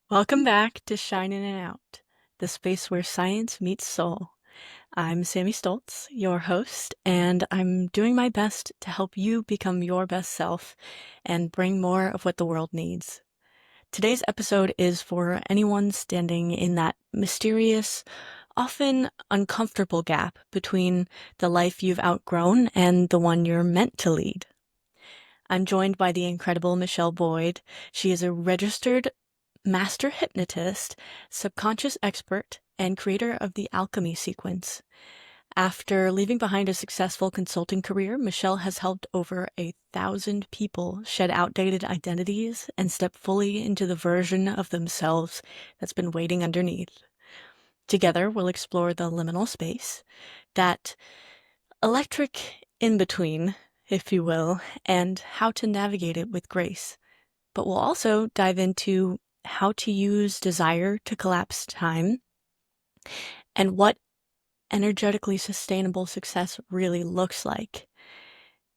Welcome back to Shining It Out, the space where science meets soul. I'm Sammy Stoltz, your host, and I'm doing my best to help you become your best self and bring more of what the world needs. Today's episode is for anyone standing in that mysterious, often uncomfortable gap between the life you've outgrown and the one you're meant to lead. I'm joined by the incredible Michelle Boyd. She is a registered master hypnotist, subconscious expert, and creator of the alchemy sequence. After leaving behind a successful consulting career, Michelle has helped over 1,000 people shed outdated identities and step fully into the version of themselves that's been waiting underneath. Together, we'll explore the liminal space, that electric in-between, if you will, and how to navigate it with grace. But we'll also dive into how to use desire to collapse time and what energetically sustainable success really looks like,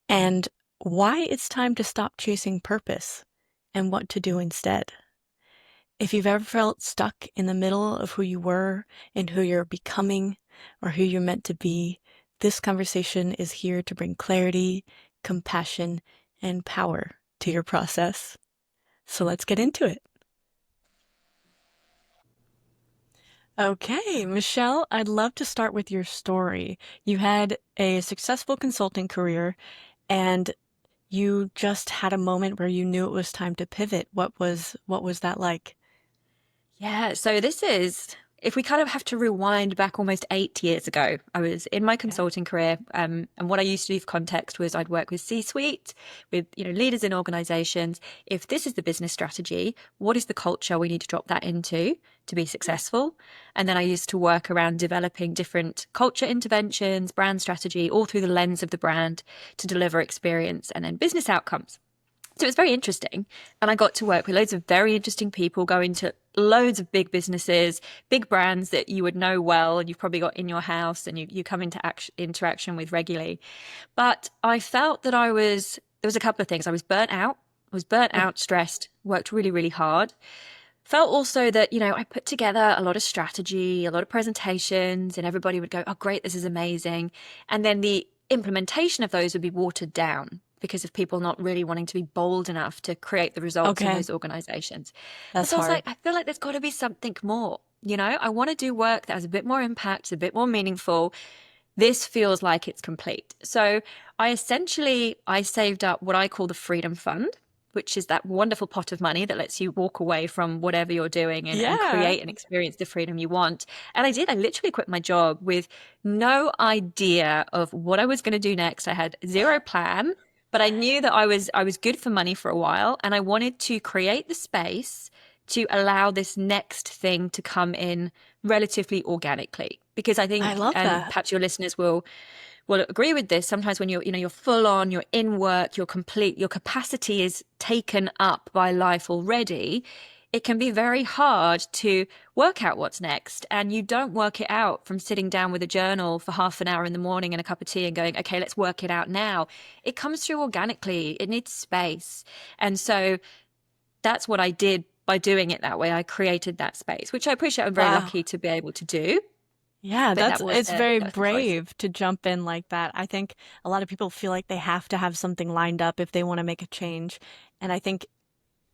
and why it's time to stop chasing purpose and what to do instead. If you've ever felt stuck in the middle of who you were and who you're becoming or who you're meant to be, this conversation is here to bring clarity, compassion, and power to your process. So let's get into it. Okay, Michelle, I'd love to start with your story. You had a successful consulting career and you just had a moment where you knew it was time to pivot. What was that like? Yeah, so this is, if we kind of have to rewind back almost 8 years ago, I was in my Okay. consulting career. And what I used to do for context was I'd work with C-suite, with, leaders in organizations. If this is the business strategy, what is the culture we need to drop that into to be successful? And then I used to work around developing different culture interventions, brand strategy, all through the lens of the brand to deliver experience and then business outcomes. So it was very interesting. And I got to work with loads of very interesting people, go into loads of big businesses, big brands that you would know well, and you've probably got in your house and you come into interaction with regularly. But I felt that there was a couple of things. I was burnt out. I was burnt Mhm. out, stressed, worked really, really hard. Felt also that, I put together a lot of strategy, a lot of presentations, and everybody would go, oh, great, this is amazing. And then the implementation of those would be watered down because of people not really wanting to be bold enough to create the results in Okay, those organizations. And that's so I was hard. like, I feel like there's got to be something more. I want to do work that has a bit more impact, a bit more meaningful. This feels like it's complete. So I saved up what I call the Freedom Fund, which is that wonderful pot of money that lets you walk away from whatever you're doing and Yeah. create and experience the freedom you want. And I did. I literally quit my job with no idea of what I was going to do next. I had zero plan, but I knew that I was good for money for a while, and I wanted to create the space to allow this next thing to come in relatively organically. Because I I think, love and that. perhaps your listeners will agree with this, sometimes when you're full on, you're in work, you're complete, your capacity is taken up by life already, it can be very hard to work out what's next. And you don't work it out from sitting down with a journal for half an hour in the morning and a cup of tea and going, okay, let's work it out now. It comes through organically. It needs space. And so that's what I did by doing it that way. I created that space, which I appreciate I'm very Wow. lucky to be able to do. Yeah, But it's very that was the choice. brave to jump in like that. I think a lot of people feel like they have to have something lined up if they want to make a change. And I think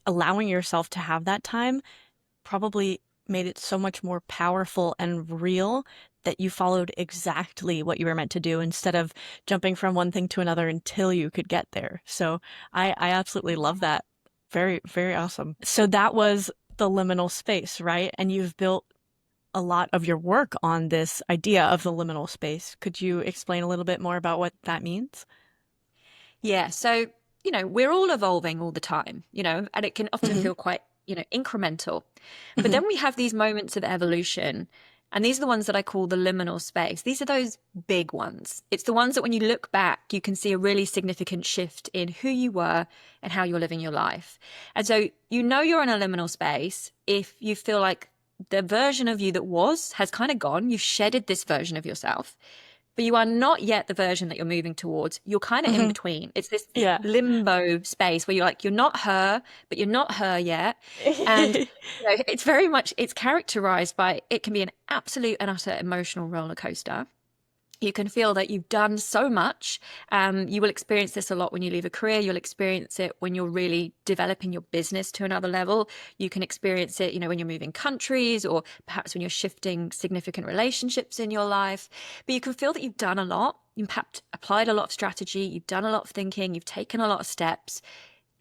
allowing yourself to have that time probably made it so much more powerful and real that you followed exactly what you were meant to do instead of jumping from one thing to another until you could get there. So I absolutely love that. Very, very awesome. So that was the liminal space, right? And you've built a lot of your work on this idea of the liminal space. Could you explain a little bit more about what that means? Yeah. So, we're all evolving all the time, and it can often Hmm. feel quite, incremental. But Hmm. then we have these moments of evolution. And these are the ones that I call the liminal space. These are those big ones. It's the ones that when you look back, you can see a really significant shift in who you were and how you're living your life. And so, you're in a liminal space if you feel like the version of you that was has kind of gone. You've shedded this version of yourself. but you are not yet the version that you're moving towards. You're kind of in Hmm. between. It's this Yeah. limbo space where you're like, you're not her, but you're not her yet. And it's very much, it's characterized by, it can be an absolute and utter emotional roller coaster. You can feel that you've done so much. You will experience this a lot when you leave a career. You'll experience it when you're really developing your business to another level. You can experience it, when you're moving countries, or perhaps when you're shifting significant relationships in your life. But you can feel that you've done a lot. You've perhaps applied a lot of strategy. You've done a lot of thinking. You've taken a lot of steps,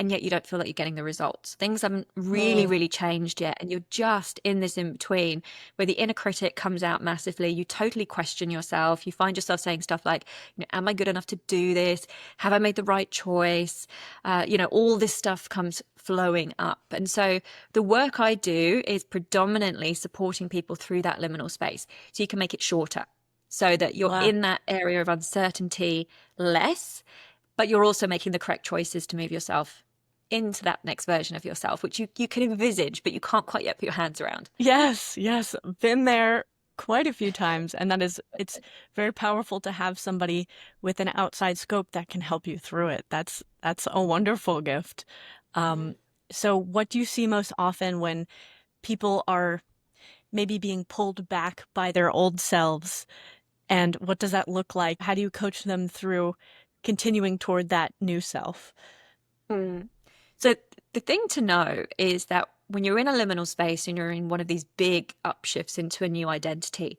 and yet you don't feel like you're getting the results. Things haven't really, Mm. really changed yet. And you're just in this in between where the inner critic comes out massively. You totally question yourself. You find yourself saying stuff like, am I good enough to do this? Have I made the right choice? All this stuff comes flowing up. And so the work I do is predominantly supporting people through that liminal space. So you can make it shorter so that you're Wow. in that area of uncertainty less, but you're also making the correct choices to move yourself into that next version of yourself, which you can envisage, but you can't quite yet put your hands around. Yes, yes. Been there quite a few times, and it's very powerful to have somebody with an outside scope that can help you through it. That's a wonderful gift. Um, so what do you see most often when people are maybe being pulled back by their old selves? And what does that look like? How do you coach them through continuing toward that new self? Mm. So the thing to know is that when you're in a liminal space and you're in one of these big upshifts into a new identity,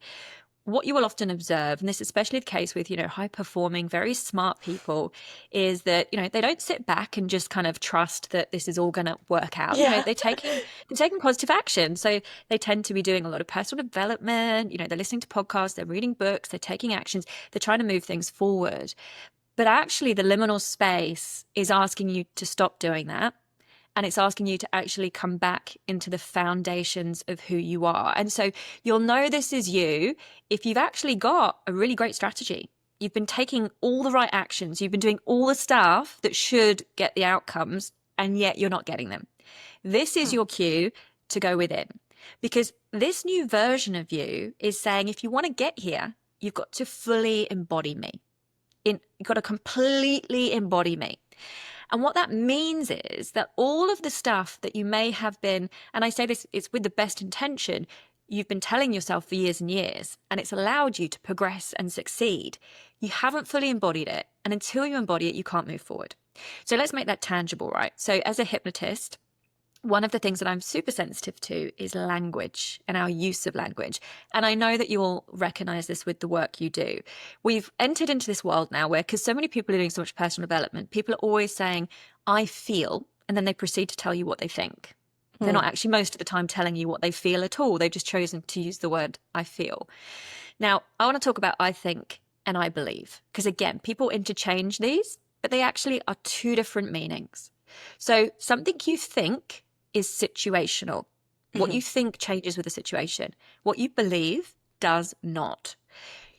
what you will often observe, and this is especially the case with, high performing, very smart people, is that, they don't sit back and just kind of trust that this is all going to work out. Yeah. They're taking positive action. So they tend to be doing a lot of personal development, they're listening to podcasts, they're reading books, they're taking actions, they're trying to move things forward. But actually the liminal space is asking you to stop doing that. And it's asking you to actually come back into the foundations of who you are. And so you'll know this is you if you've actually got a really great strategy. You've been taking all the right actions. You've been doing all the stuff that should get the outcomes, and yet you're not getting them. This is Hmm. your cue to go within, because this new version of you is saying, if you want to get here, you've got to fully embody me. You've got to completely embody me. And what that means is that all of the stuff that you may have been, and I say this, it's with the best intention, you've been telling yourself for years and years, and it's allowed you to progress and succeed. You haven't fully embodied it. And until you embody it, you can't move forward. So let's make that tangible, right? So as a hypnotist, one of the things that I'm super sensitive to is language and our use of language. And I know that you will recognize this with the work you do. We've entered into this world now where, because so many people are doing so much personal development, people are always saying, I feel, and then they proceed to tell you what they think. They're Hmm. not actually most of the time telling you what they feel at all. They've just chosen to use the word I feel. Now, I want to talk about I think and I believe, because again, people interchange these, but they actually are two different meanings. So something you think is situational. What Hmm. you think changes with the situation. What you believe does not.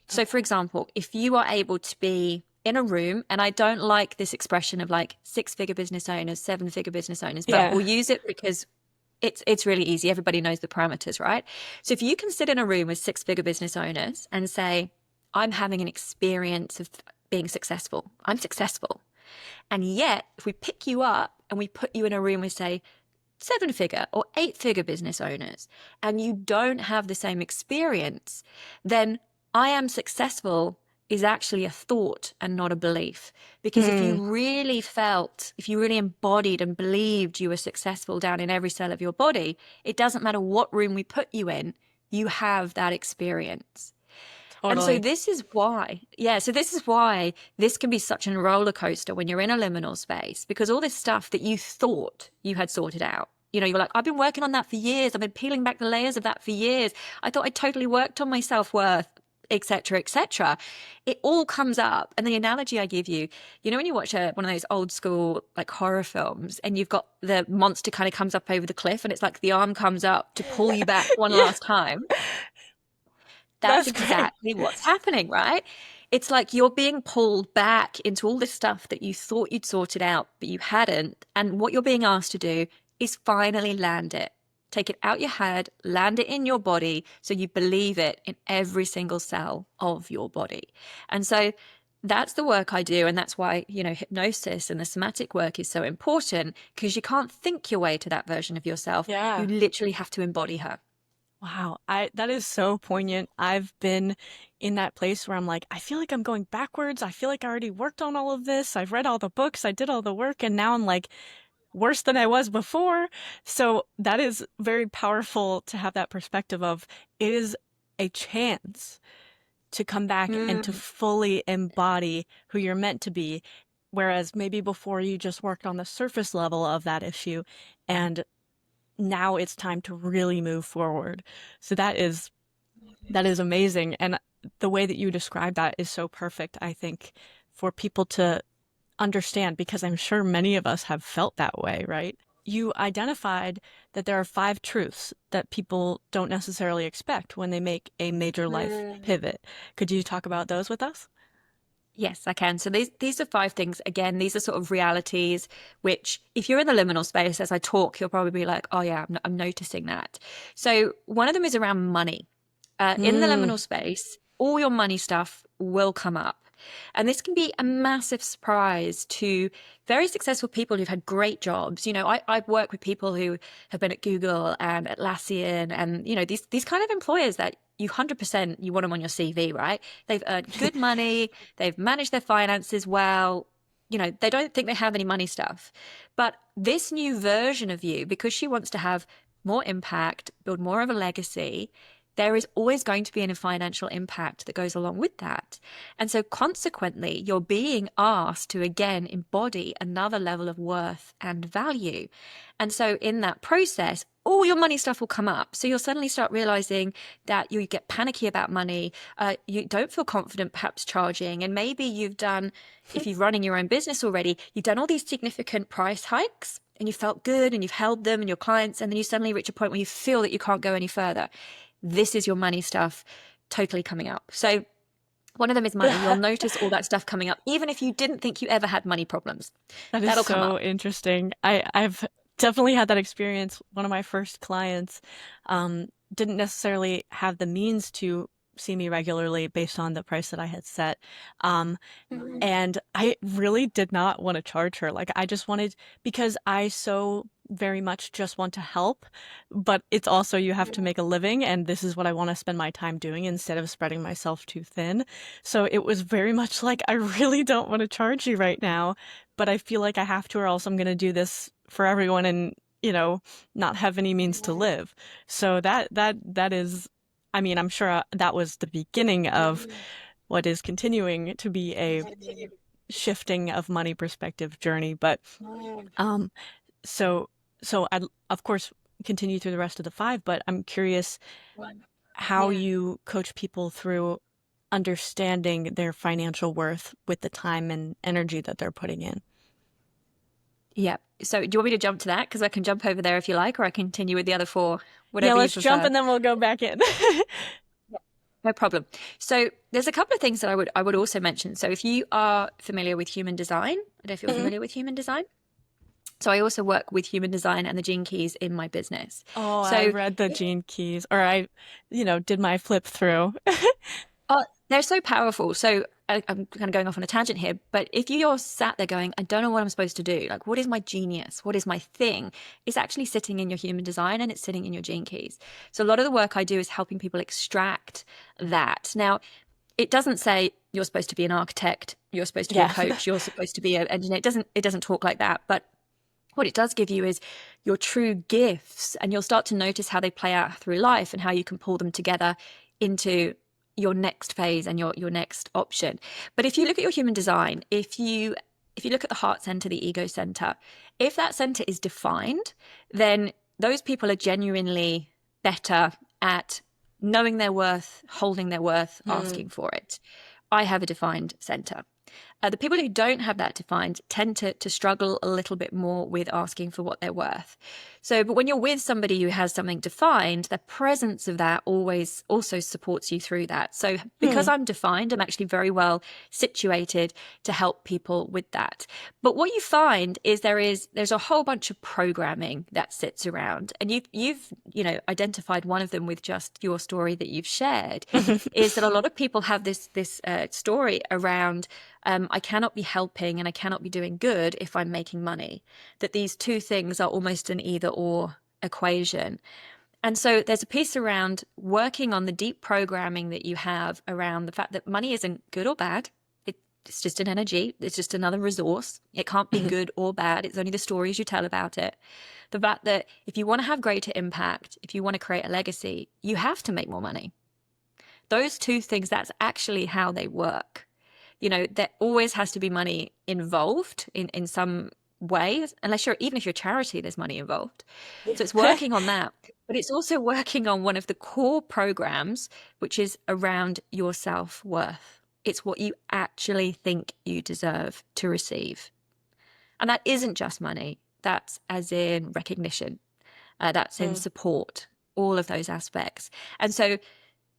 So, for example, if you are able to be in a room, and I don't like this expression of like 6-figure business owners, 7-figure business owners, but Yeah. we'll use it because it's really easy. Everybody knows the parameters, right? So if you can sit in a room with 6-figure business owners and say, I'm having an experience of being successful. I'm successful. And yet, if we pick you up and we put you in a room with, say, 7-figure or 8-figure business owners, and you don't have the same experience, then I am successful is actually a thought and not a belief. Because if Hmm. you really felt, if you really embodied and believed you were successful down in every cell of your body, it doesn't matter what room we put you in, you have that experience. And so Totally. this is why, so this is why this can be such a roller coaster when you're in a liminal space, because all this stuff that you thought you had sorted out, you're like, I've been working on that for years. I've been peeling back the layers of that for years. I thought I totally worked on my self-worth, etc., etc. It all comes up. And the analogy I give you, when you watch one of those old school like horror films and you've got the monster kind of comes up over the cliff and it's like the arm comes up to pull you back one Yeah, last time. That's that's great. exactly what's happening, right? It's like you're being pulled back into all this stuff that you thought you'd sorted out, but you hadn't. And what you're being asked to do is finally land it. Take it out your head, land it in your body so you believe it in every single cell of your body. And so that's the work I do. And that's why, hypnosis and the somatic work is so important, because you can't think your way to that version of yourself. You Yeah. literally have to embody her. Wow, I that is so poignant. I've been in that place where I'm like, I feel like I'm going backwards. I feel like I already worked on all of this. I've read all the books, I did all the work, and now I'm like worse than I was before. So that is very powerful to have that perspective of it is a chance to come back and to Mm. fully embody who you're meant to be. Whereas maybe before you just worked on the surface level of that issue, and now it's time to really move forward. So that is amazing. And the way that you describe that is so perfect, I think, for people to understand, because I'm sure many of us have felt that way, right? You identified that there are 5 truths that people don't necessarily expect when they make a major life Mm. pivot. Could you talk about those with us? Yes, I can. So these are 5 things. Again, these are sort of realities, which if you're in the liminal space, as I talk, you'll probably be like, oh yeah, I'm noticing that. So one of them is around money. In the Mm. liminal space, all your money stuff will come up. And this can be a massive surprise to very successful people who've had great jobs. I've worked with people who have been at Google and Atlassian and, these kind of employers that you 100% you want them on your CV, right? They've earned good money, they've managed their finances well. They don't think they have any money stuff. But this new version of you, because she wants to have more impact, build more of a legacy, there is always going to be a financial impact that goes along with that. And so consequently, you're being asked to again embody another level of worth and value. And so in that process, all your money stuff will come up. So you'll suddenly start realizing that you get panicky about money. You don't feel confident perhaps charging. And maybe if you're running your own business already, you've done all these significant price hikes and you felt good and you've held them and your clients. And then you suddenly reach a point where you feel that you can't go any further. This is your money stuff totally coming up. So one of them is money. You'll notice all that stuff coming up, even if you didn't think you ever had money problems. That is That'll come so up. interesting. I've definitely had that experience. One of my first clients didn't necessarily have the means to see me regularly based on the price that I had set. Um, and I really did not want to charge her. Like, I just wanted, because I so very much just want to help, but it's also you have to make a living, and this is what I want to spend my time doing instead of spreading myself too thin. So it was very much like, I really don't want to charge you right now, but I feel like I have to, or else I'm going to do this for everyone and, not have any means to live. So that is, I mean, I'm sure that was the beginning of what is continuing to be a shifting of money perspective journey. But um, so I'd of course continue through the rest of the 5, but I'm curious how you coach people through understanding their financial worth with the time and energy that they're putting in. Yeah. So do you want me to jump to that? Because I can jump over there if you like, or I can continue with the other 4, Yeah, whatever you let's jump prefer. and then we'll go back in. No problem. So there's a couple of things that I would also mention. So if you are familiar with human design, I don't know if you're Mhm. familiar with human design. So I also work with human design and the gene keys in my business. Oh, I So read the Gene Keys, or I, did my flip through. they're so powerful. So I'm kind of going off on a tangent here, but if you're sat there going, I don't know what I'm supposed to do, like, what is my genius? What is my thing? It's actually sitting in your human design and it's sitting in your gene keys. So a lot of the work I do is helping people extract that. Now, it doesn't say you're supposed to be an architect, you're supposed to be a Yeah. coach, you're supposed to be an engineer. It doesn't talk like that. But what it does give you is your true gifts, and you'll start to notice how they play out through life and how you can pull them together into your next phase and your next option. But if you look at your human design, if you look at the heart center, the ego center, if that center is defined, then those people are genuinely better at knowing their worth, holding their worth, Hmm. asking for it. I have a defined center. The people who don't have that defined tend to struggle a little bit more with asking for what they're worth. So, but when you're with somebody who has something defined, the presence of that always also supports you through that. So, because Hmm. I'm defined, I'm actually very well situated to help people with that. But what you find is there's a whole bunch of programming that sits around, and you've identified one of them with just your story that you've shared, is that a lot of people have this story around I cannot be helping and I cannot be doing good if I'm making money. That these two things are almost an either or equation. And so there's a piece around working on the deep programming that you have around the fact that money isn't good or bad. It's just an energy. It's just another resource. It can't be good or bad. It's only the stories you tell about it. The fact that if you want to have greater impact, if you want to create a legacy, you have to make more money. Those two things, that's actually how they work. There always has to be money involved in some way, unless even if you're a charity, there's money involved. So it's working on that, but it's also working on one of the core programs, which is around your self-worth. It's what you actually think you deserve to receive. And that isn't just money. That's as in recognition. That's in Hmm. support, all of those aspects. And so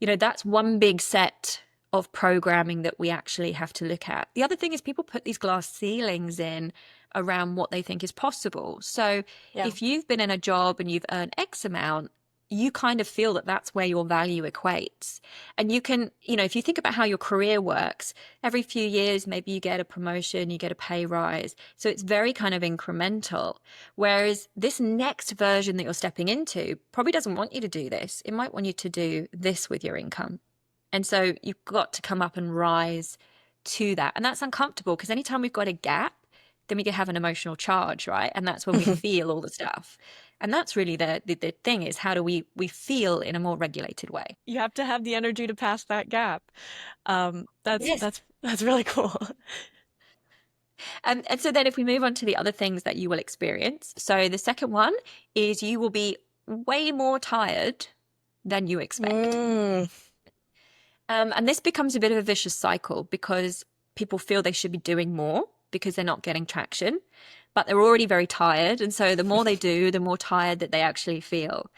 that's one big set of programming that we actually have to look at. The other thing is people put these glass ceilings in around what they think is possible. So Yeah. if you've been in a job and you've earned X amount, you kind of feel that that's where your value equates. And you can, if you think about how your career works, every few years, maybe you get a promotion, you get a pay rise. So it's very kind of incremental. Whereas this next version that you're stepping into probably doesn't want you to do this. It might want you to do this with your income. And so you've got to come up and rise to that. And that's uncomfortable because anytime we've got a gap, then we can have an emotional charge, right? And that's when we feel all the stuff. And that's really the thing is how do we feel in a more regulated way? You have to have the energy to pass that gap. That's Yes. that's that's really cool. And so then if we move on to the other things that you will experience. So the second one is you will be way more tired than you expect. Mm. And this becomes a bit of a vicious cycle because people feel they should be doing more because they're not getting traction, but they're already very tired. And so the more they do, the more tired that they actually feel.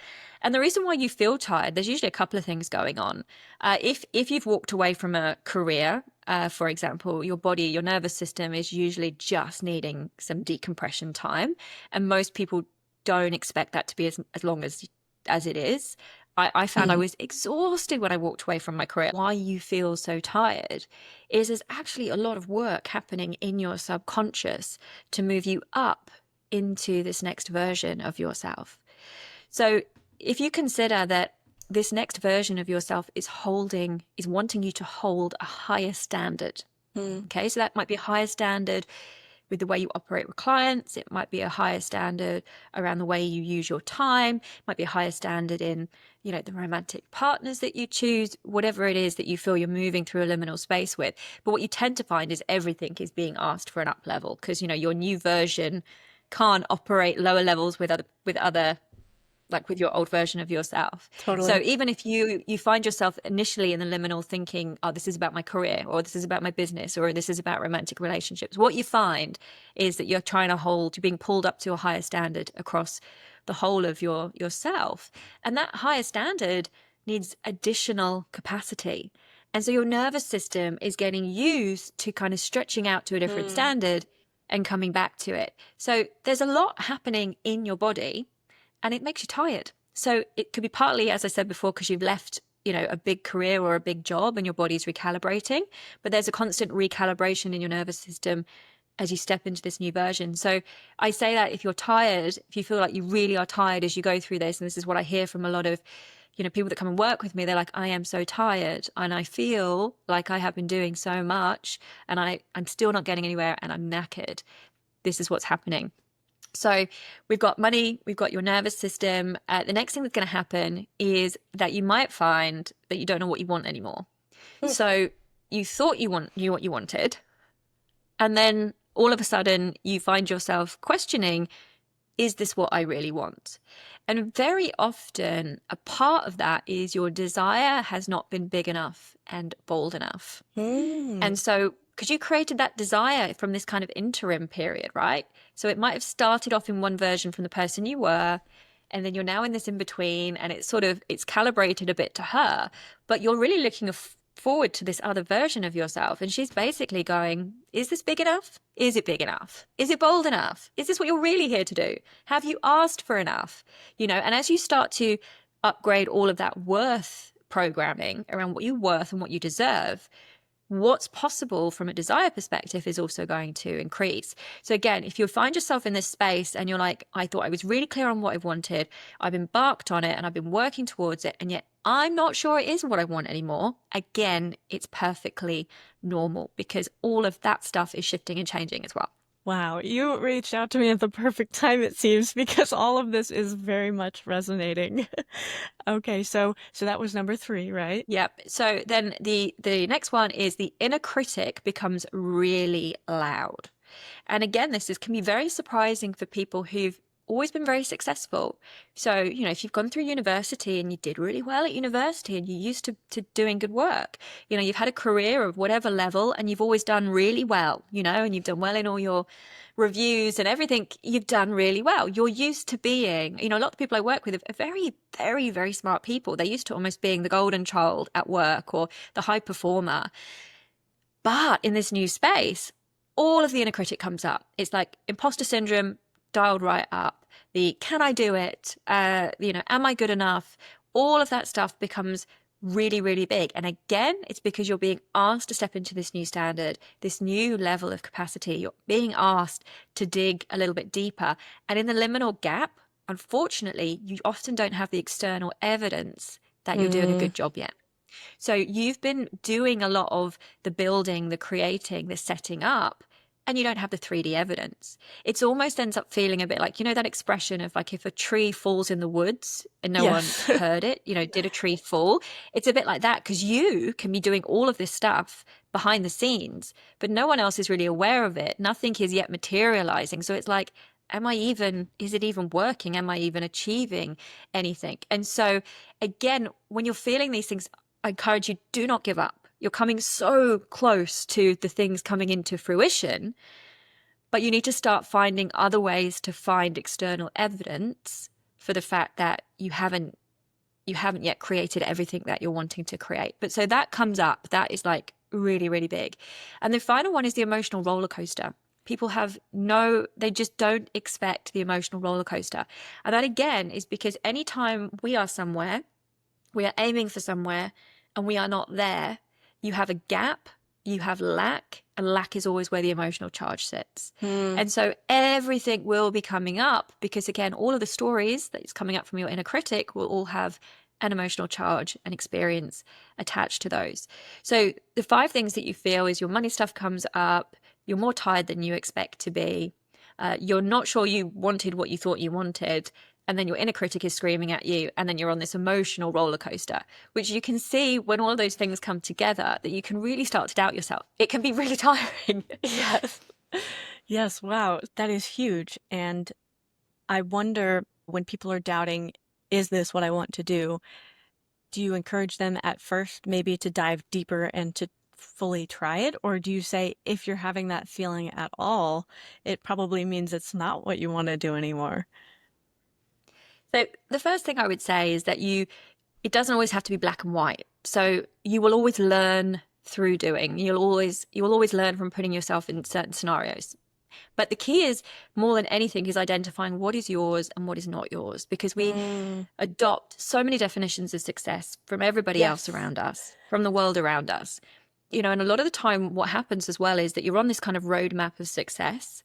And the reason why you feel tired, there's usually a couple of things going on. If you've walked away from a career, for example, your body, your nervous system is usually just needing some decompression time. And most people don't expect that to be as long as it is. I found I was exhausted when I walked away from my career. Why you feel so tired is there's actually a lot of work happening in your subconscious to move you up into this next version of yourself. So if you consider that this next version of yourself is wanting you to hold a higher standard. Okay, so that might be a higher standard with the way you operate with clients. It might be a higher standard around the way you use your time. It might be a higher standard in, the romantic partners that you choose, whatever it is that you feel you're moving through a liminal space with. But what you tend to find is everything is being asked for an up level because, your new version can't operate lower levels with other like with your old version of yourself. So Totally. even if you find yourself initially in the liminal thinking, oh, this is about my career, or this is about my business, or this is about romantic relationships, what you find is that you're being pulled up to a higher standard across the whole of yourself. And that higher standard needs additional capacity. And so your nervous system is getting used to kind of stretching out to a different standard and coming back to it. So there's a lot happening in your body and it makes you tired. So it could be partly, as I said before, because you've left, a big career or a big job and your body's recalibrating, but there's a constant recalibration in your nervous system as you step into this new version. So I say that if you're tired, if you feel like you really are tired as you go through this, and this is what I hear from a lot of, people that come and work with me, they're like, I am so tired and I feel like I have been doing so much and I'm still not getting anywhere and I'm knackered. This is what's happening. So we've got money, we've got your nervous system. The next thing that's going to happen is that you might find that you don't know what you want anymore. So you thought you knew what you wanted. And then all of a sudden you find yourself questioning, is this what I really want? And very often a part of that is your desire has not been big enough and bold enough. And so because you created that desire from this kind of interim period, right? So it might have started off in one version from the person you were, and then you're now in this in between, and it's calibrated a bit to her, but you're really looking forward to this other version of yourself. And she's basically going, is this big enough? Is it big enough? Is it bold enough? Is this what you're really here to do? Have you asked for enough? And as you start to upgrade all of that worth programming around what you're worth and what you deserve, what's possible from a desire perspective is also going to increase. So again, if you find yourself in this space and you're like, I thought I was really clear on what I wanted, I've embarked on it and I've been working towards it, and yet I'm not sure it is what I want anymore. Again, it's perfectly normal, because all of that stuff is shifting and changing as well. Wow, you reached out to me at the perfect time, it seems, because all of this is very much resonating. Okay, so that was number 3, right? Yep. So then the next one is the inner critic becomes really loud. And again, can be very surprising for people who've always been very successful. So, if you've gone through university and you did really well at university and you're used to doing good work, you've had a career of whatever level and you've always done really well, and you've done well in all your reviews and everything, you've done really well. You're used to being, a lot of people I work with are very, very, very smart people. They're used to almost being the golden child at work or the high performer. But in this new space, all of the inner critic comes up. It's like imposter syndrome dialed right up. The can I do it? Am I good enough? All of that stuff becomes really, really big. And again, it's because you're being asked to step into this new standard, this new level of capacity. You're being asked to dig a little bit deeper. And in the liminal gap, unfortunately, you often don't have the external evidence that you're doing a good job yet. So you've been doing a lot of the building, the creating, the setting up, and you don't have the 3D evidence. It's almost ends up feeling a bit like, that expression of like if a tree falls in the woods and no Yes. one heard it, did a tree fall? It's a bit like that, because you can be doing all of this stuff behind the scenes, but no one else is really aware of it. Nothing is yet materializing. So it's like, is it even working? Am I even achieving anything? And so again, when you're feeling these things, I encourage you, do not give up. You're coming so close to the things coming into fruition, but you need to start finding other ways to find external evidence for the fact that you haven't yet created everything that you're wanting to create. But so that comes up. That is like really, really big. And the final one is the emotional roller coaster. People they just don't expect the emotional roller coaster. And that again is because anytime we are somewhere, we are aiming for somewhere and we are not there, you have a gap, you have lack, and lack is always where the emotional charge sits. And so everything will be coming up because, again, all of the stories that's coming up from your inner critic will all have an emotional charge and experience attached to those. So the 5 things that you feel is your money stuff comes up, you're more tired than you expect to be, you're not sure you wanted what you thought you wanted, and then your inner critic is screaming at you, and then you're on this emotional roller coaster, which you can see when all of those things come together, that you can really start to doubt yourself. It can be really tiring. Yes. Yes, wow, that is huge. And I wonder, when people are doubting, is this what I want to do? Do you encourage them at first maybe to dive deeper and to fully try it? Or do you say, if you're having that feeling at all, it probably means it's not what you want to do anymore? So the first thing I would say is that it doesn't always have to be black and white. So you will always learn through doing. You will always learn from putting yourself in certain scenarios. But the key is, more than anything, is identifying what is yours and what is not yours, because we adopt so many definitions of success from everybody else Yes. around us, from the world around us. And a lot of the time what happens as well is that you're on this kind of roadmap of success.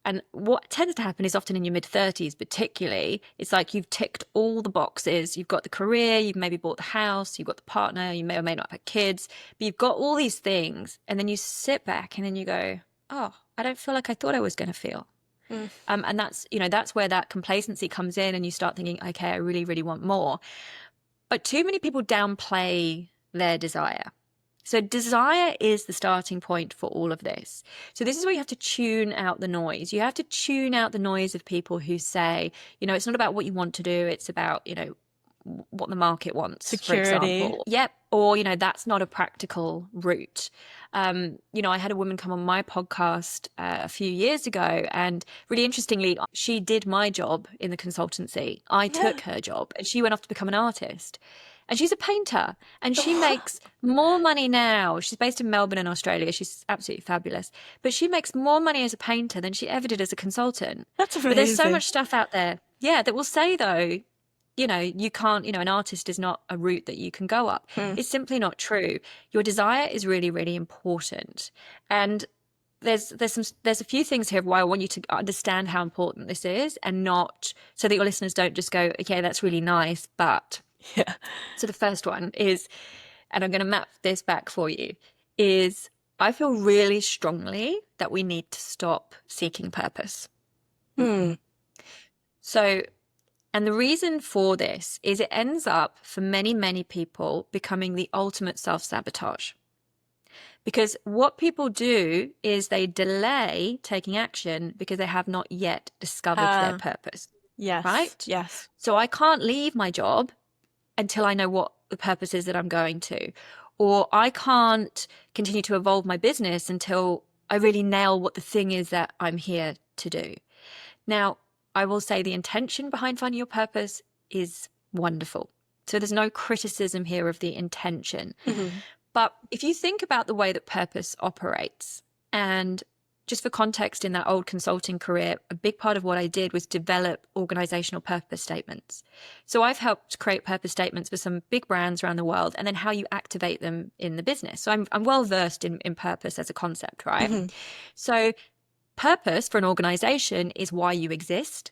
And what tends to happen is often in your mid-30s, particularly, it's like you've ticked all the boxes. You've got the career, you've maybe bought the house, you've got the partner, you may or may not have had kids, but you've got all these things. And then you sit back and then you go, oh, I don't feel like I thought I was going to feel. And that's where that complacency comes in, and you start thinking, okay, I really, really want more. But too many people downplay their desire. So desire is the starting point for all of this. So this is where you have to tune out the noise. You have to tune out the noise of people who say, it's not about what you want to do. It's about, what the market wants, for Security. example. Yep. Or, that's not a practical route. I had a woman come on my podcast a few years ago, and really interestingly, she did my job in the consultancy. I Yeah. took her job, and she went off to become an artist. And she's a painter, and she makes more money now. She's based in Melbourne in Australia. She's absolutely fabulous. But she makes more money as a painter than she ever did as a consultant. That's But there's so amazing. much stuff out there, yeah, that will say, though, you can't, an artist is not a route that you can go up. It's simply not true. Your desire is really, really important. And there's a few things here why I want you to understand how important this is, and not so that your listeners don't just go, okay, that's really nice, but. Yeah. So the first one is, and I'm going to map this back for you, is I feel really strongly that we need to stop seeking purpose. So, and the reason for this is it ends up for many, many people becoming the ultimate self-sabotage. Because what people do is they delay taking action because they have not yet discovered their purpose. Yes. Right? Yes. So I can't leave my job until I know what the purpose is that I'm going to. Or I can't continue to evolve my business until I really nail what the thing is that I'm here to do. Now, I will say the intention behind finding your purpose is wonderful. So there's no criticism here of the intention. But if you think about the way that purpose operates, and just for context, in that old consulting career, a big part of what I did was develop organizational purpose statements. So I've helped create purpose statements for some big brands around the world, and then how you activate them in the business. So I'm well versed in purpose as a concept, right? So purpose for an organization is why you exist.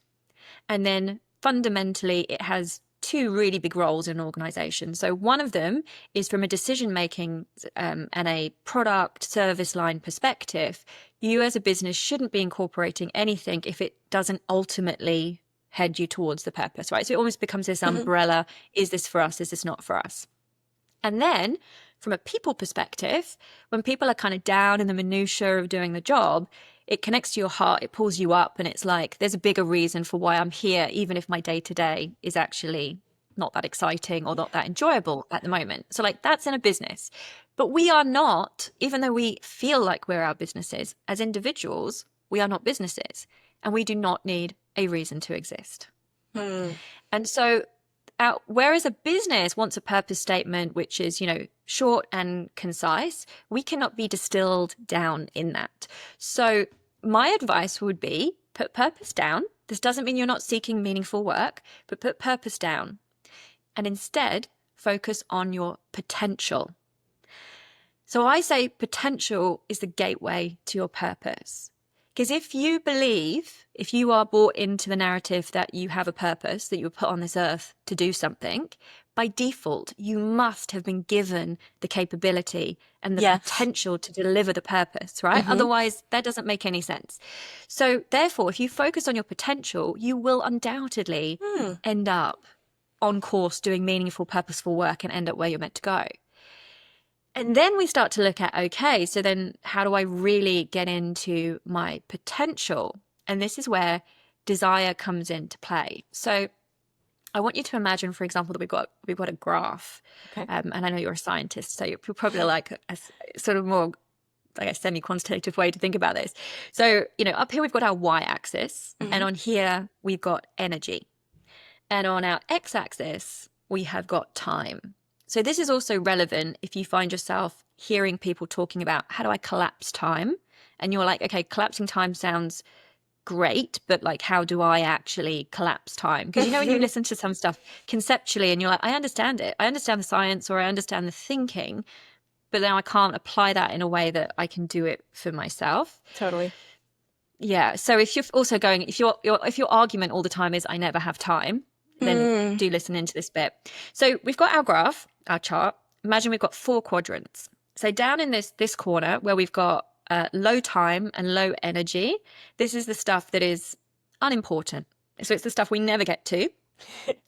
And then fundamentally, it has two really big roles in an organization. So one of them is from a decision-making and a product service line perspective. You as a business shouldn't be incorporating anything if it doesn't ultimately head you towards the purpose, right? So it almost becomes this umbrella. Is this for us? Is this not for us? And then from a people perspective, when people are kind of down in the minutiae of doing the job, it connects to your heart, it pulls you up, and it's like, there's a bigger reason for why I'm here, even if my day-to-day is actually not that exciting or not that enjoyable at the moment. So like, that's in a business. But we are not, even though we feel like we're our businesses, as individuals, we are not businesses, and we do not need a reason to exist. And so whereas a business wants a purpose statement, which is, short and concise, we cannot be distilled down in that. So my advice would be, put purpose down. This doesn't mean you're not seeking meaningful work, but put purpose down. And instead, focus on your potential. So I say potential is the gateway to your purpose. Because if you are bought into the narrative that you have a purpose, that you were put on this earth to do something, by default, you must have been given the capability and the potential to deliver the purpose, right? Otherwise, that doesn't make any sense. So therefore, if you focus on your potential, you will undoubtedly end up on course doing meaningful, purposeful work and end up where you're meant to go. And then we start to look at, okay, so then how do I really get into my potential? And this is where desire comes into play. So I want you to imagine, for example, that we've got a graph. Okay. And I know you're a scientist, so you're probably like a sort of more, I guess, semi-quantitative way to think about this. So, up here we've got our y-axis, and on here we've got energy. And on our x-axis, we have got time. So this is also relevant if you find yourself hearing people talking about, how do I collapse time? And you're like, okay, collapsing time sounds great, but like, how do I actually collapse time? Because when you listen to some stuff conceptually and you're like, I understand it. I understand the science, or I understand the thinking, but then I can't apply that in a way that I can do it for myself. Totally. Yeah. So if you're also going, if your argument all the time is I never have time, then do listen into this bit. So we've got our graph, our chart. Imagine we've got 4 quadrants. So down in this corner where we've got low time and low energy, this is the stuff that is unimportant. So it's the stuff we never get to.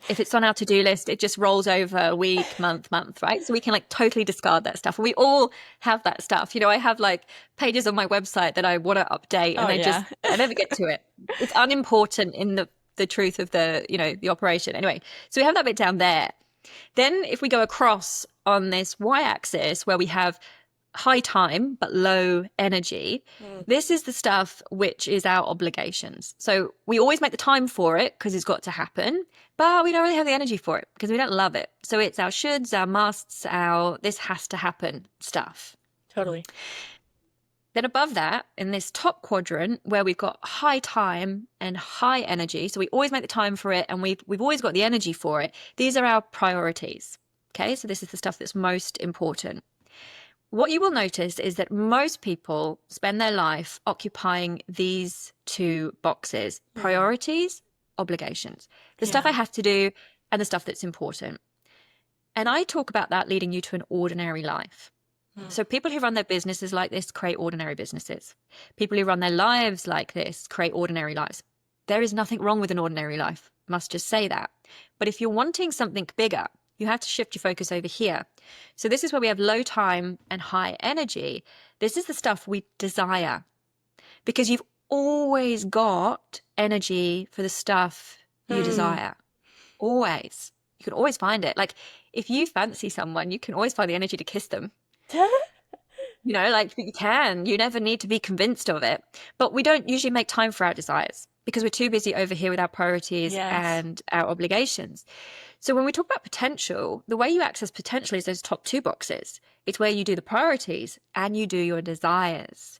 If it's on our to-do list, it just rolls over a week, month, right? So we can like totally discard that stuff. We all have that stuff. I have like pages on my website that I want to update, and I never get to it. It's unimportant in the the truth of the, the operation. Anyway, so we have that bit down there. Then if we go across on this y-axis where we have high time but low energy, this is the stuff which is our obligations. So we always make the time for it because it's got to happen, but we don't really have the energy for it because we don't love it. So it's our shoulds, our musts, our this has to happen stuff. Totally. Then above that, in this top quadrant where we've got high time and high energy, so we always make the time for it and we've always got the energy for it, these are our priorities. Okay, so this is the stuff that's most important. What you will notice is that most people spend their life occupying these two boxes: priorities, obligations, the stuff I have to do and the stuff that's important. And I talk about that leading you to an ordinary life. So people who run their businesses like this create ordinary businesses. People who run their lives like this create ordinary lives. There is nothing wrong with an ordinary life. Must just say that. But if you're wanting something bigger, you have to shift your focus over here. So this is where we have low time and high energy. This is the stuff we desire because you've always got energy for the stuff you desire. Always. You can always find it. Like if you fancy someone, you can always find the energy to kiss them. Like you can. You never need to be convinced of it. But we don't usually make time for our desires because we're too busy over here with our priorities and our obligations. So when we talk about potential, the way you access potential is those top two boxes. It's where you do the priorities and you do your desires.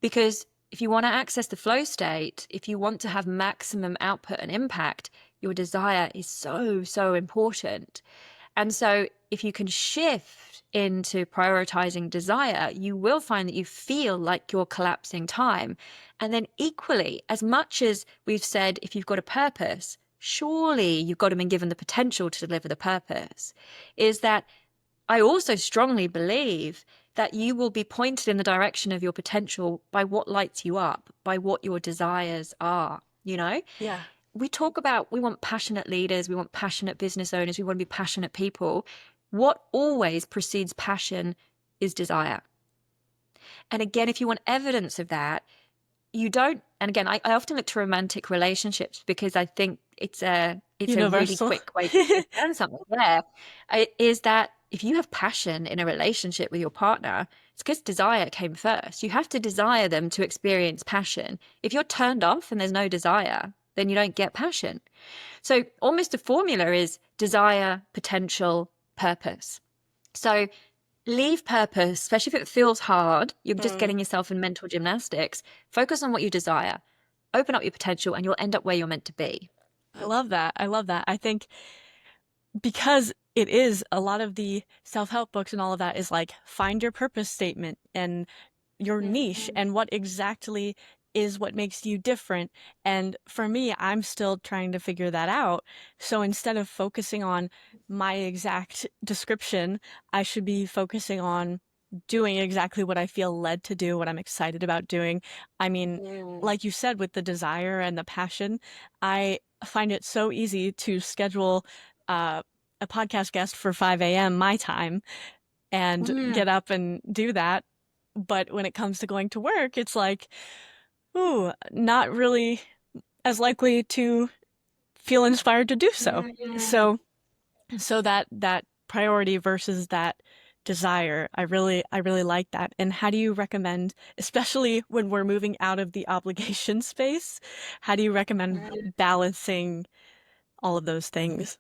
Because if you want to access the flow state, if you want to have maximum output and impact, your desire is so, so important. And so if you can shift into prioritizing desire, you will find that you feel like you're collapsing time. And then equally, as much as we've said, if you've got a purpose, surely you've got to be given the potential to deliver the purpose, is that I also strongly believe that you will be pointed in the direction of your potential by what lights you up, by what your desires are, Yeah. We talk about, we want passionate leaders, we want passionate business owners, we want to be passionate people. What always precedes passion is desire. And again, if you want evidence of that, you don't, and again, I often look to romantic relationships because I think it's a really quick way to understand something there, is that if you have passion in a relationship with your partner, it's because desire came first. You have to desire them to experience passion. If you're turned off and there's no desire, then you don't get passion. So almost a formula is desire, potential, purpose. So leave purpose, especially if it feels hard, you're just getting yourself in mental gymnastics. Focus on what you desire, open up your potential, and you'll end up where you're meant to be. I love that. I think because it is a lot of the self-help books and all of that is like, find your purpose statement and your niche and what exactly is what makes you different. And for me, I'm still trying to figure that out. So instead of focusing on my exact description, I should be focusing on doing exactly what I feel led to do, what I'm excited about doing. I mean, like you said, with the desire and the passion, I find it so easy to schedule a podcast guest for 5 a.m. my time and get up and do that. But when it comes to going to work, it's like, ooh, not really as likely to feel inspired to do so. So that priority versus that desire, I really like that. And how do you recommend, especially when we're moving out of the obligation space, how do you recommend balancing all of those things?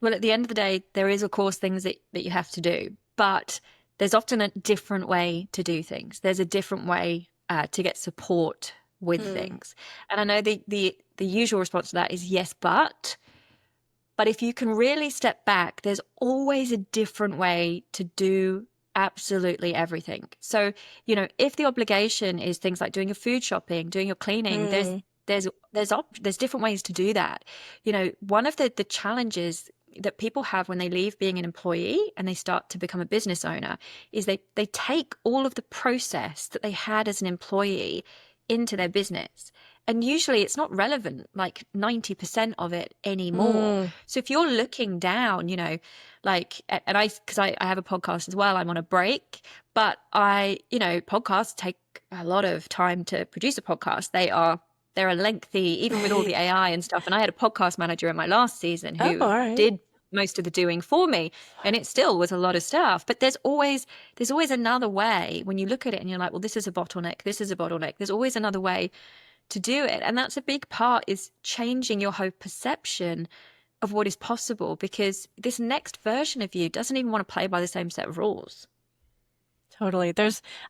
Well, at the end of the day, there is, of course, things that you have to do, but there's often a different way to do things. There's a different way to get support with things. And I know the usual response to that is yes, but if you can really step back, there's always a different way to do absolutely everything. So, if the obligation is things like doing your food shopping, doing your cleaning, there's different ways to do that. One of the challenges that people have when they leave being an employee and they start to become a business owner is they take all of the process that they had as an employee into their business. And usually it's not relevant, like 90% of it anymore. So if you're looking down, because I have a podcast as well, I'm on a break, but podcasts take a lot of time to produce a podcast. They are They're lengthy, even with all the AI and stuff. And I had a podcast manager in my last season Oh, who all right. did most of the doing for me, and it still was a lot of stuff. But there's always another way when you look at it and you're like, well, this is a bottleneck, this is a bottleneck. There's always another way to do it. And that's a big part, is changing your whole perception of what is possible, because this next version of you doesn't even want to play by the same set of rules. Totally.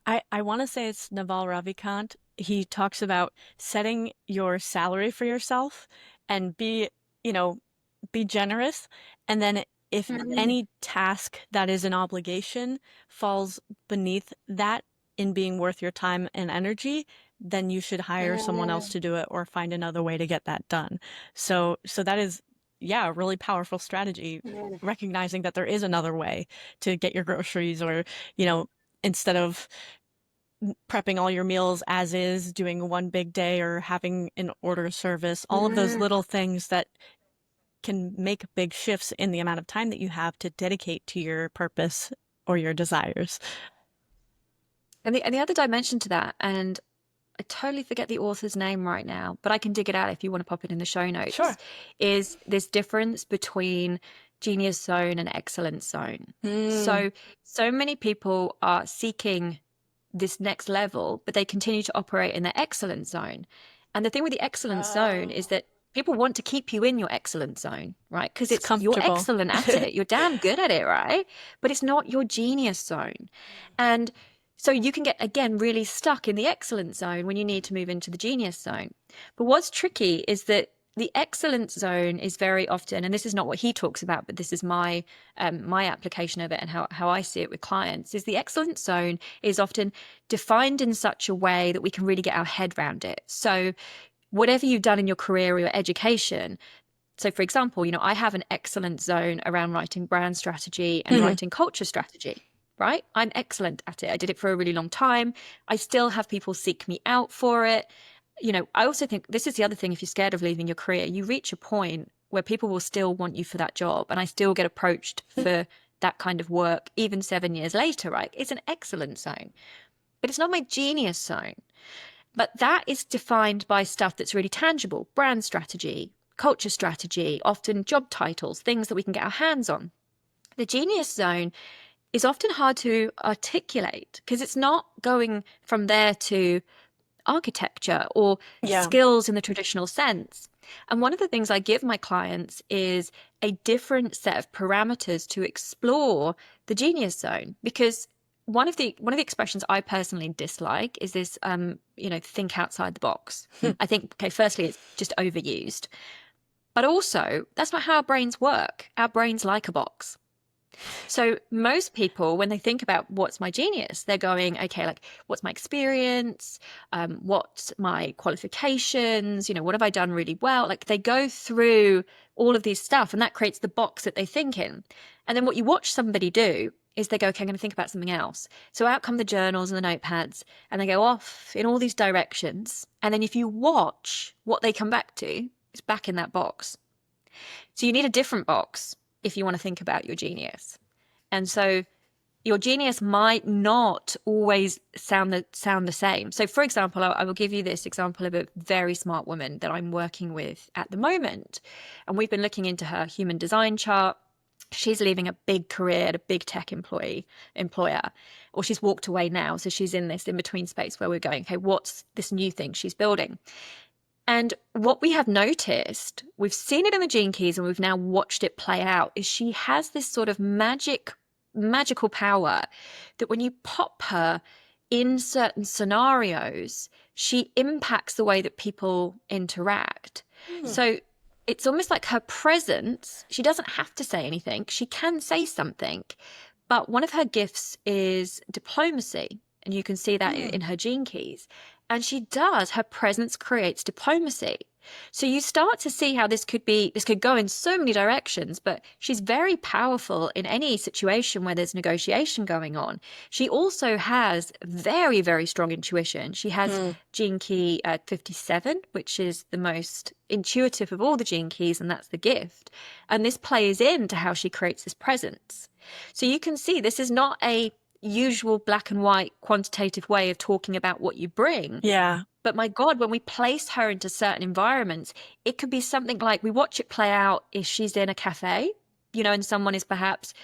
I want to say it's Naval Ravikant. He talks about setting your salary for yourself and you know, be generous. And then if Mm. any task that is an obligation falls beneath that in being worth your time and energy, then you should hire someone else Mm. to do it or find another way to get that done. So that is, yeah, a really powerful strategy, Mm. recognizing that there is another way to get your groceries, or, you know, instead of prepping all your meals as is, doing one big day, or having an order service, all of those Mm. little things that can make big shifts in the amount of time that you have to dedicate to your purpose or your desires. And the other dimension to that, and I totally forget the author's name right now, but I can dig it out if you want to pop it in the show notes, Sure. is this difference between genius zone and excellence zone. Mm. So many people are seeking this next level, but they continue to operate in their excellence zone. And the thing with the excellence zone is Oh, that people want to keep you in your excellence zone, right? Because it's you're comfortable. excellent at it, you're damn good at it, right? But it's not your genius zone. And so you can get, again, really stuck in the excellence zone when you need to move into the genius zone. But what's tricky is that the excellence zone is very often, and this is not what he talks about, but this is my application of it and how I see it with clients, is the excellence zone is often defined in such a way that we can really get our head around it. So whatever you've done in your career or your education, so for example, I have an excellent zone around writing brand strategy and Mhm. writing culture strategy, right? I'm excellent at it. I did it for a really long time. I still have people seek me out for it. I also think this is the other thing. If you're scared of leaving your career, you reach a point where people will still want you for that job. And I still get approached for that kind of work, even 7 years later, right? It's an excellent zone, but it's not my genius zone. But that is defined by stuff that's really tangible: brand strategy, culture strategy, often job titles, things that we can get our hands on. The genius zone is often hard to articulate because it's not going from there to architecture or Yeah. skills in the traditional sense. And one of the things I give my clients is a different set of parameters to explore the genius zone, because one of the expressions I personally dislike is this think outside the box. I think, okay, firstly, it's just overused, but also that's not how our brains work. Our brains like a box. So most people, when they think about what's my genius, they're going, okay, like, what's my experience? What's my qualifications? What have I done really well? Like, they go through all of these stuff, and that creates the box that they think in. And then what you watch somebody do is they go, okay, I'm going to think about something else. So out come the journals and the notepads, and they go off in all these directions. And then if you watch what they come back to, it's back in that box. So you need a different box if you want to think about your genius. And so your genius might not always sound the same. So for example, I will give you this example of a very smart woman that I'm working with at the moment. And we've been looking into her human design chart. She's leaving a big career at a big tech employer, or she's walked away now. So she's in this in between space where we're going, okay, what's this new thing she's building? And what we have noticed, we've seen it in the Gene Keys and we've now watched it play out, is she has this sort of magical power that when you pop her in certain scenarios, she impacts the way that people interact. Hmm. So it's almost like her presence, she doesn't have to say anything, she can say something. But one of her gifts is diplomacy. And you can see that Hmm. in her Gene Keys. And she does, her presence creates diplomacy. So you start to see how this could go in so many directions, but she's very powerful in any situation where there's negotiation going on. She also has very, very strong intuition. She has Hmm. Gene Key 57, which is the most intuitive of all the Gene Keys, and that's the gift. And this plays into how she creates this presence. So you can see this is not a usual black and white quantitative way of talking about what you bring. Yeah. But my God, when we place her into certain environments, it could be something like we watch it play out if she's in a cafe, and someone is perhaps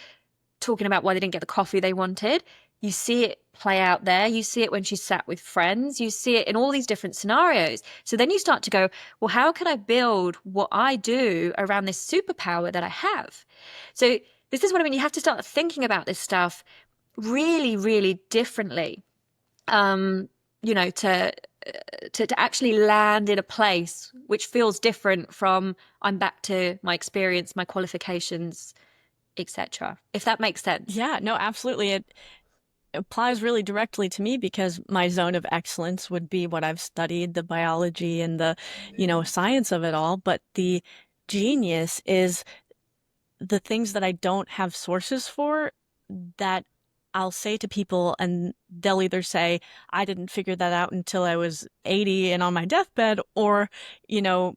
talking about why they didn't get the coffee they wanted. You see it play out there. You see it when she's sat with friends. You see it in all these different scenarios. So then you start to go, well, how can I build what I do around this superpower that I have? So this is what I mean. You have to start thinking about this stuff really, really differently, to actually land in a place which feels different from I'm back to my experience, my qualifications, etc. If that makes sense. Yeah, no, absolutely. It applies really directly to me because my zone of excellence would be what I've studied, the biology and the, science of it all. But the genius is the things that I don't have sources for that I'll say to people, and they'll either say, I didn't figure that out until I was 80 and on my deathbed, or, you know,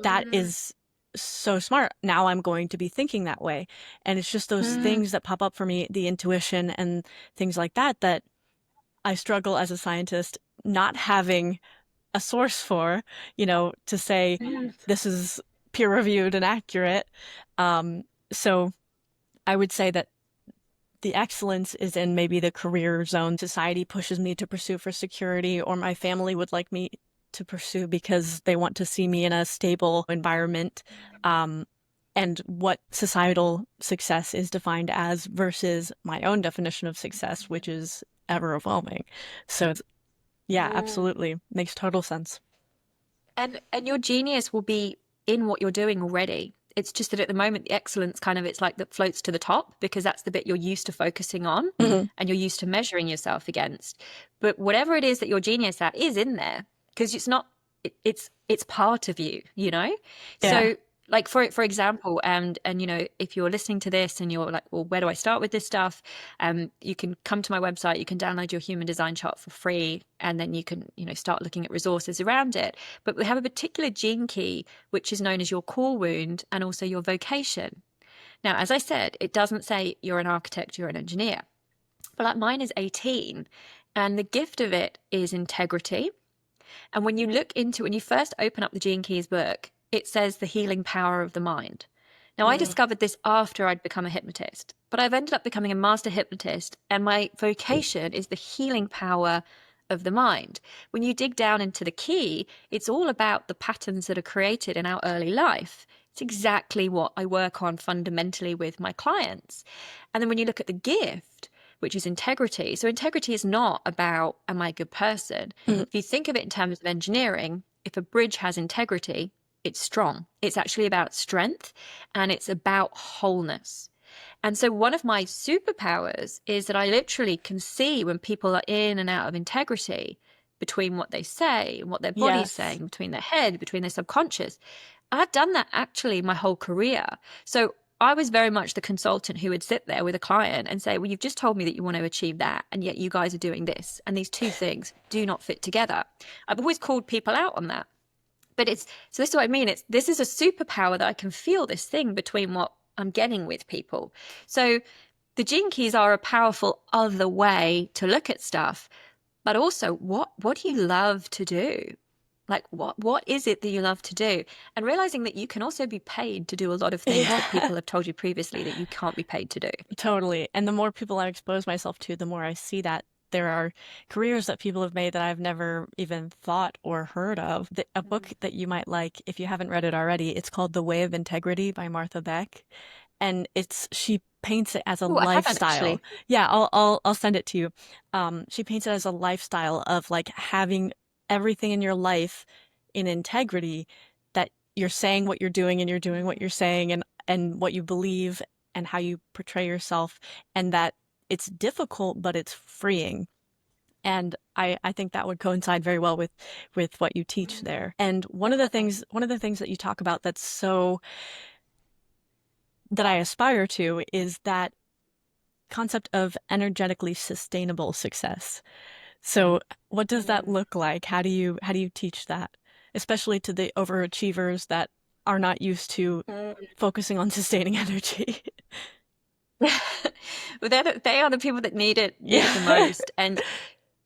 that is so smart. Now I'm going to be thinking that way. And it's just those things that pop up for me, the intuition and things like that, that I struggle as a scientist not having a source for, to say this is peer reviewed and accurate. So I would say that the excellence is in maybe the career zone society pushes me to pursue for security, or my family would like me to pursue because they want to see me in a stable environment. And what societal success is defined as versus my own definition of success, which is ever evolving. So, yeah, absolutely. Makes total sense. And your genius will be in what you're doing already. It's just that at the moment, the excellence kind of, it's like that floats to the top because that's the bit you're used to focusing on and you're used to measuring yourself against. But whatever it is that your genius at is in there because it's not, it's part of you, you know? Yeah. So like for example, and if you're listening to this and you're like, well, where do I start with this stuff? You can come to my website, you can download your human design chart for free, and then you can start looking at resources around it. But we have a particular gene key which is known as your core wound and also your vocation. Now, as I said, it doesn't say you're an architect, you're an engineer, but like mine is 18, and the gift of it is integrity. And when you first open up the Gene Keys book, it says the healing power of the mind. Now, I discovered this after I'd become a hypnotist, but I've ended up becoming a master hypnotist, and my vocation is the healing power of the mind. When you dig down into the key, it's all about the patterns that are created in our early life. It's exactly what I work on fundamentally with my clients. And then when you look at the gift, which is integrity. So integrity is not about, am I a good person? If you think of it in terms of engineering, if a bridge has integrity, it's strong. It's actually about strength and it's about wholeness. And so one of my superpowers is that I literally can see when people are in and out of integrity between what they say and what their body's saying, between their head, between their subconscious. I've done that actually my whole career. So I was very much the consultant who would sit there with a client and say, well, you've just told me that you want to achieve that, and yet you guys are doing this. And these two things do not fit together. I've always called people out on that. But so this is what I mean. This is a superpower that I can feel this thing between what I'm getting with people. So the gene keys are a powerful other way to look at stuff, but also what do you love to do? Like what is it that you love to do? And realizing that you can also be paid to do a lot of things that people have told you previously that you can't be paid to do. Totally. And the more people I expose myself to, the more I see that there are careers that people have made that I've never even thought or heard of. A book that you might like, if you haven't read it already, it's called The Way of Integrity by Martha Beck. And she paints it as a Oh, I haven't lifestyle. actually. Yeah, I'll send it to you. She paints it as a lifestyle of like having everything in your life in integrity, that you're saying what you're doing and you're doing what you're saying, and what you believe and how you portray yourself, and that it's difficult but it's freeing. And I think that would coincide very well with what you teach there. And one of the things that you talk about that I aspire to is that concept of energetically sustainable success. So what does that look like? How do you teach that? Especially to the overachievers that are not used to focusing on sustaining energy. Well, they are the people that need it the Yeah. most. And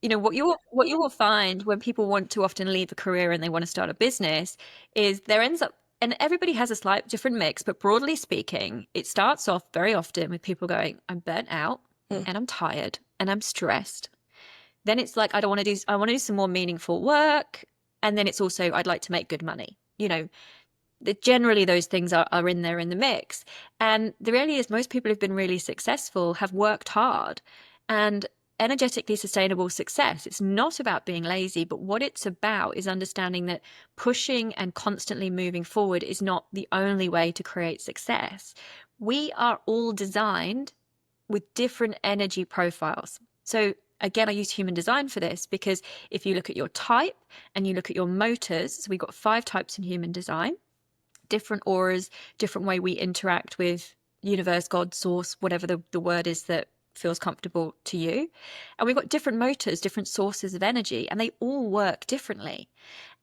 what you will find when people want to often leave a career and they want to start a business is there ends up, and everybody has a slight different mix, but broadly speaking, it starts off very often with people going, I'm burnt out Mm. and I'm tired and I'm stressed. Then it's like, I want to do some more meaningful work. And then it's also, I'd like to make good money. Generally those things are in there in the mix. And the reality is most people who've been really successful have worked hard. And energetically sustainable success, it's not about being lazy, but what it's about is understanding that pushing and constantly moving forward is not the only way to create success. We are all designed with different energy profiles. So again, I use human design for this because if you look at your type and you look at your motors, so we've got 5 types in human design, different auras, different way we interact with universe, God, source, whatever the word is that feels comfortable to you. And we've got different motors, different sources of energy, and they all work differently.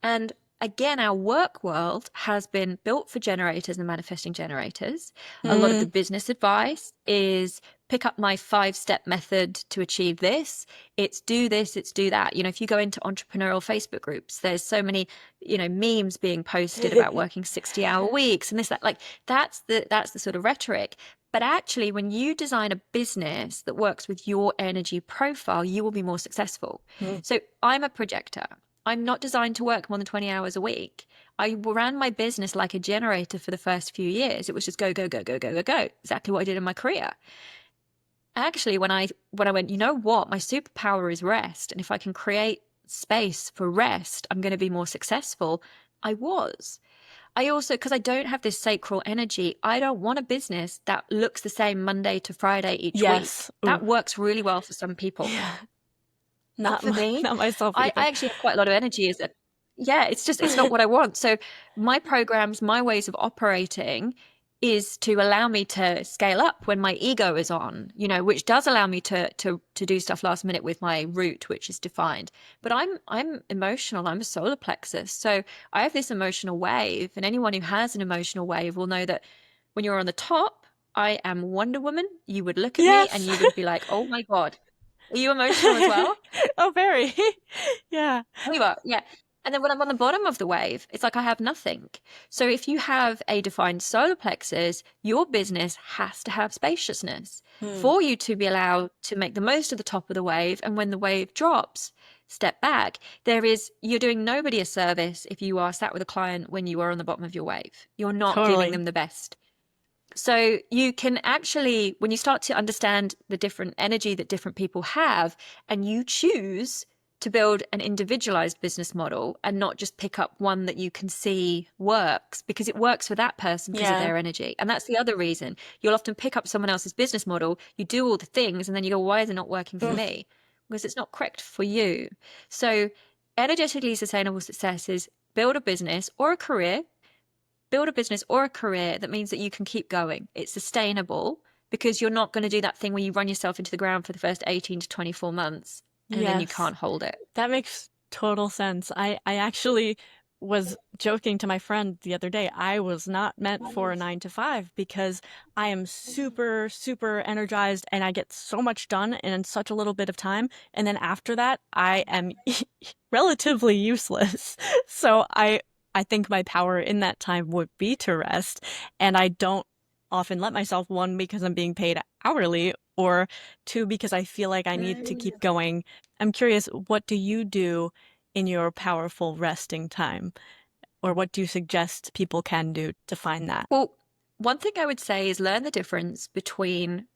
And again, our work world has been built for generators and manifesting generators. A lot of the business advice is pick up my 5-step method to achieve this. It's do this, it's do that. If you go into entrepreneurial Facebook groups, there's so many, memes being posted about working 60-hour weeks and this, that, like that's the sort of rhetoric. But actually, when you design a business that works with your energy profile, you will be more successful. So I'm a projector. I'm not designed to work more than 20 hours a week. I ran my business like a generator for the first few years. It was just go, go, go, go, go, go, go. Exactly what I did in my career. Actually, when I went, you know what, my superpower is rest. And if I can create space for rest, I'm going to be more successful. I was. I also, because I don't have this sacral energy, I don't want a business that looks the same Monday to Friday each week. That works really well for some people. Yeah. Not for me. Not myself I either. actually have quite a lot of energy. It's not what I want. So my programs, my ways of operating is to allow me to scale up when my ego is on, which does allow me to do stuff last minute with my route, which is defined. But I'm emotional. I'm a solar plexus. So I have this emotional wave, and anyone who has an emotional wave will know that when you're on the top, I am Wonder Woman. You would look at me and Yes. you would be like, oh my God. Are you emotional as well? Oh, very. Yeah. Oh, you are, yeah. And then when I'm on the bottom of the wave, it's like I have nothing. So if you have a defined solar plexus, your business has to have spaciousness for you to be allowed to make the most of the top of the wave. And when the wave drops, step back. You're doing nobody a service if you are sat with a client when you are on the bottom of your wave. You're not giving them the best. So you can actually, when you start to understand the different energy that different people have, and you choose to build an individualized business model and not just pick up one that you can see works, because it works for that person because of their energy. And that's the other reason. You'll often pick up someone else's business model, you do all the things, and then you go, why is it not working for me? Because it's not correct for you. So energetically sustainable success is build a business or a career that means that you can keep going. It's sustainable because you're not going to do that thing where you run yourself into the ground for the first 18 to 24 months and then you can't hold it. That makes total sense. I actually was joking to my friend the other day. I was not meant for a 9 to 5 because I am super, super energized and I get so much done in such a little bit of time. And then after that, I am relatively useless. So I think my power in that time would be to rest. And I don't often let myself, 1, because I'm being paid hourly, or 2, because I feel like I need to keep going. I'm curious, what do you do in your powerful resting time? Or what do you suggest people can do to find that? Well, one thing I would say is learn the difference between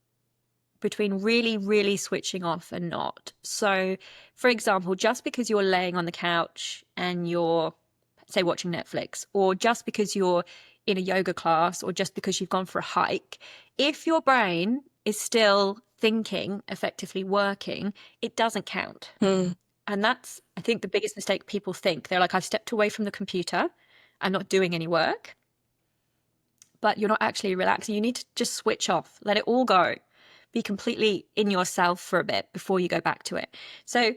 really, really switching off and not. So, for example, just because you're laying on the couch and you're, say, watching Netflix, or just because you're in a yoga class, or just because you've gone for a hike, if your brain is still thinking, effectively working, it doesn't count. And that's, I think, the biggest mistake people think. They're like, I've stepped away from the computer, I'm not doing any work, but you're not actually relaxing. You need to just switch off, let it all go, be completely in yourself for a bit before you go back to it. So,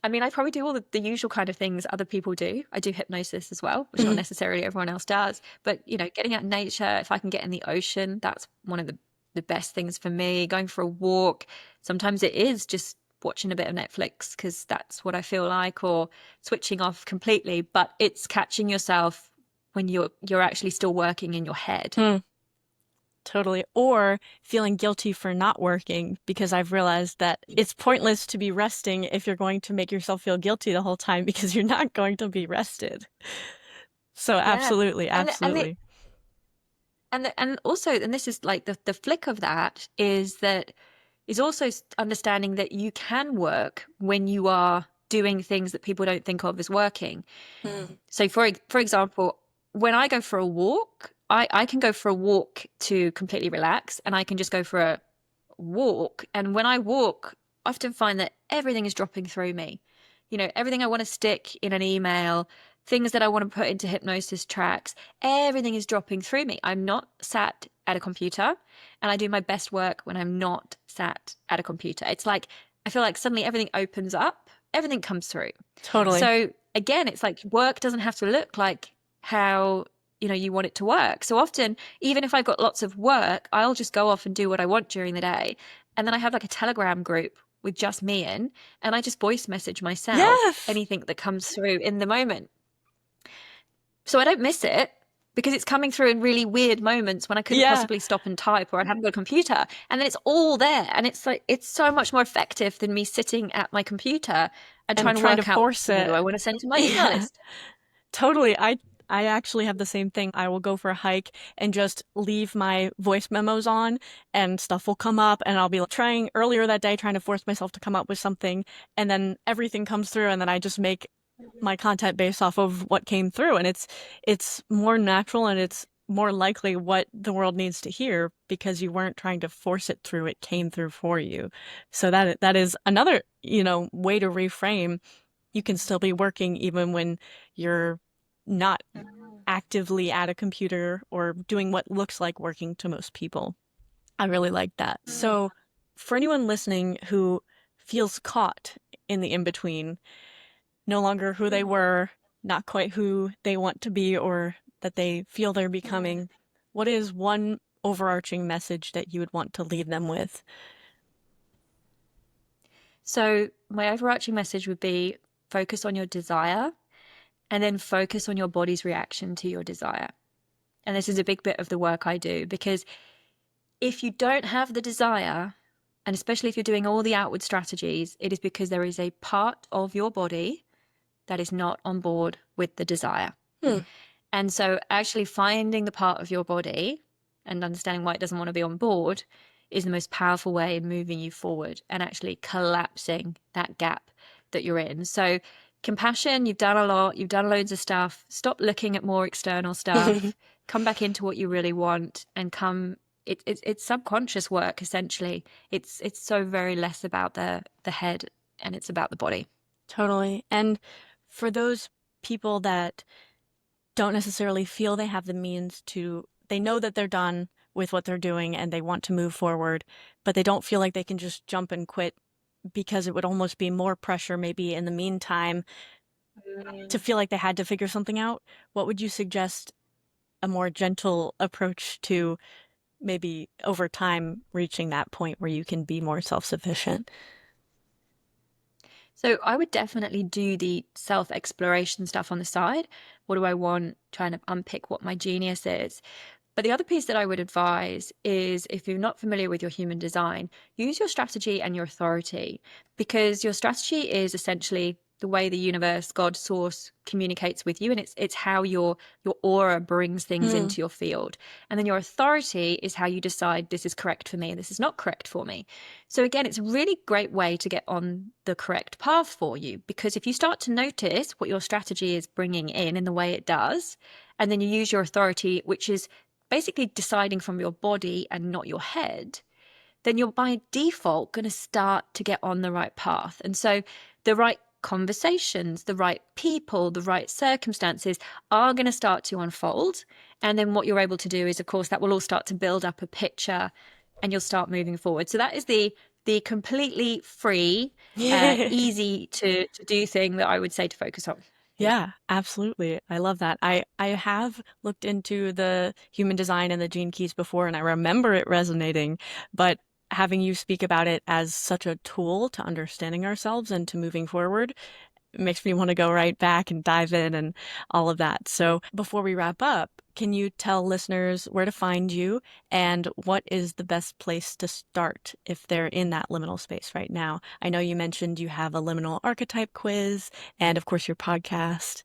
I mean, I probably do all the usual kind of things other people do. I do hypnosis as well, which not necessarily everyone else does. But, getting out in nature, if I can get in the ocean, that's one of the best things for me. Going for a walk. Sometimes it is just watching a bit of Netflix because that's what I feel like, or switching off completely. But it's catching yourself when you're actually still working in your head. Totally. Or feeling guilty for not working because I've realized that it's pointless to be resting if you're going to make yourself feel guilty the whole time because you're not going to be rested. So Yeah. absolutely, And and the absolutely. and also, and this is like the flick of that is also understanding that you can work when you are doing things that people don't think of as working. So for example, when I go for a walk, I can go for a walk to completely relax, and I can just go for a walk. And when I walk, I often find that everything is dropping through me. Everything I want to stick in an email, things that I want to put into hypnosis tracks, everything is dropping through me. I'm not sat at a computer, and I do my best work when I'm not sat at a computer. It's like I feel like suddenly everything opens up, everything comes through. Totally. So again, it's like work doesn't have to look like how you want it to work. So often, even if I've got lots of work, I'll just go off and do what I want during the day. And then I have like a Telegram group with just me in, and I just voice message myself Yes. anything that comes through in the moment. So I don't miss it because it's coming through in really weird moments when I couldn't Yeah. possibly stop and type, or I haven't got a computer. And then it's all there. And it's like, it's so much more effective than me sitting at my computer and And trying to trying to work out force what do it. I want to send to my email Yeah. list. Totally. I actually have the same thing. I will go for a hike and just leave my voice memos on and stuff will come up and I'll be trying earlier that day trying to force myself to come up with something and then everything comes through and then I just make my content based off of what came through and it's more natural and it's more likely what the world needs to hear because you weren't trying to force it through, it came through for you. So that is another, way to reframe. You can still be working even when you're not actively at a computer or doing what looks like working to most people. I really like that. So, for anyone listening who feels caught in the in between, no longer who they were, not quite who they want to be or that they feel they're becoming, what is one overarching message that you would want to leave them with? So my overarching message would be focus on your desire and then focus on your body's reaction to your desire. And this is a big bit of the work I do because if you don't have the desire, and especially if you're doing all the outward strategies, it is because there is a part of your body that is not on board with the desire. Hmm. And so actually finding the part of your body and understanding why it doesn't want to be on board is the most powerful way in moving you forward and actually collapsing that gap that you're in. So compassion, you've done a lot, you've done loads of stuff. Stop looking at more external stuff. Come back into what you really want and come it's subconscious work essentially. It's so very less about the head and it's about the body. Totally. And for those people that don't necessarily feel they have the means to, they know that they're done with what they're doing and they want to move forward, but they don't feel like they can just jump and quit because it would almost be more pressure maybe in the meantime to feel like they had to figure something out. What would you suggest a more gentle approach to maybe over time reaching that point where you can be more self-sufficient? So I would definitely do the self-exploration stuff on the side. What do I want? Trying to unpick what my genius is. But the other piece that I would advise is if you're not familiar with your human design, use your strategy and your authority because your strategy is essentially the way the universe, God, source communicates with you, and it's how your aura brings things Hmm. into your field. And then your authority is how you decide this is correct for me and this is not correct for me. So again, it's a really great way to get on the correct path for you because if you start to notice what your strategy is bringing in the way it does, and then you use your authority, which is basically deciding from your body and not your head, then you're by default going to start to get on the right path. And so the right conversations, the right people, the right circumstances are going to start to unfold. And then what you're able to do is, of course, that will all start to build up a picture and you'll start moving forward. So that is the completely free, easy to do thing that I would say to focus on. Yeah, absolutely. I love that. I have looked into the human design and the gene keys before and I remember it resonating, but having you speak about it as such a tool to understanding ourselves and to moving forward, it makes me want to go right back and dive in and all of that. So before we wrap up, can you tell listeners where to find you and what is the best place to start if they're in that liminal space right now? I know you mentioned you have a liminal archetype quiz and, of course, your podcast.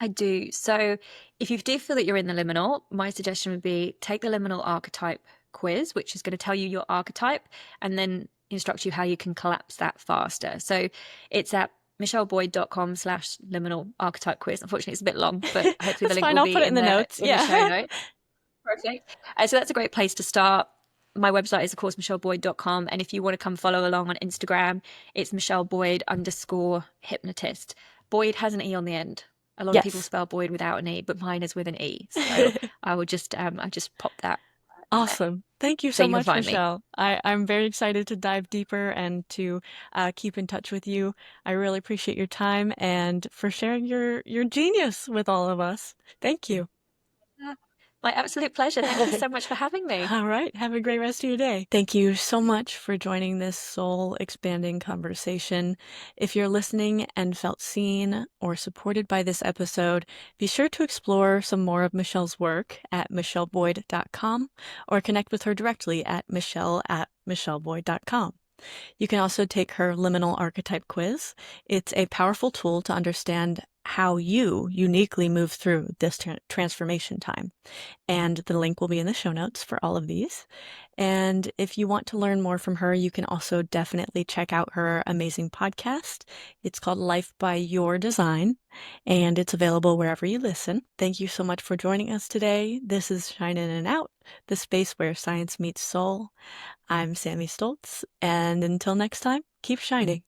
I do. So if you do feel that you're in the liminal, my suggestion would be take the liminal archetype quiz, which is going to tell you your archetype and then instruct you how you can collapse that faster. So it's at michelleboyd.com/liminal archetype quiz. Unfortunately, it's a bit long, but hopefully the That's link fine. will I'll put be it in in the notes. the show Yeah. notes. Perfect. So that's a great place to start. My website is, of course, michelleboyd.com. And if you want to come follow along on Instagram, it's michelleboyd_hypnotist. Boyd has an E on the end. A lot of people Yes. spell Boyd without an E, but mine is with an E. So I just pop that. Awesome. Thank you So so you can much, find me. Michelle. I'm very excited to dive deeper and to keep in touch with you. I really appreciate your time and for sharing your genius with all of us. Thank you. My absolute pleasure. Thank you so much for having me. All right. Have a great rest of your day. Thank you so much for joining this soul expanding conversation. If you're listening and felt seen or supported by this episode, be sure to explore some more of Michelle's work at michelleboyd.com or connect with her directly at michelle@michelleboyd.com. You can also take her liminal archetype quiz. It's a powerful tool to understand how you uniquely move through this transformation time. And the link will be in the show notes for all of these. And if you want to learn more from her, you can also definitely check out her amazing podcast. It's called Life by Your Design, and it's available wherever you listen. Thank you so much for joining us today. This is Shine In and Out, the space where science meets soul. I'm Sammy Stoltz, and until next time, keep shining.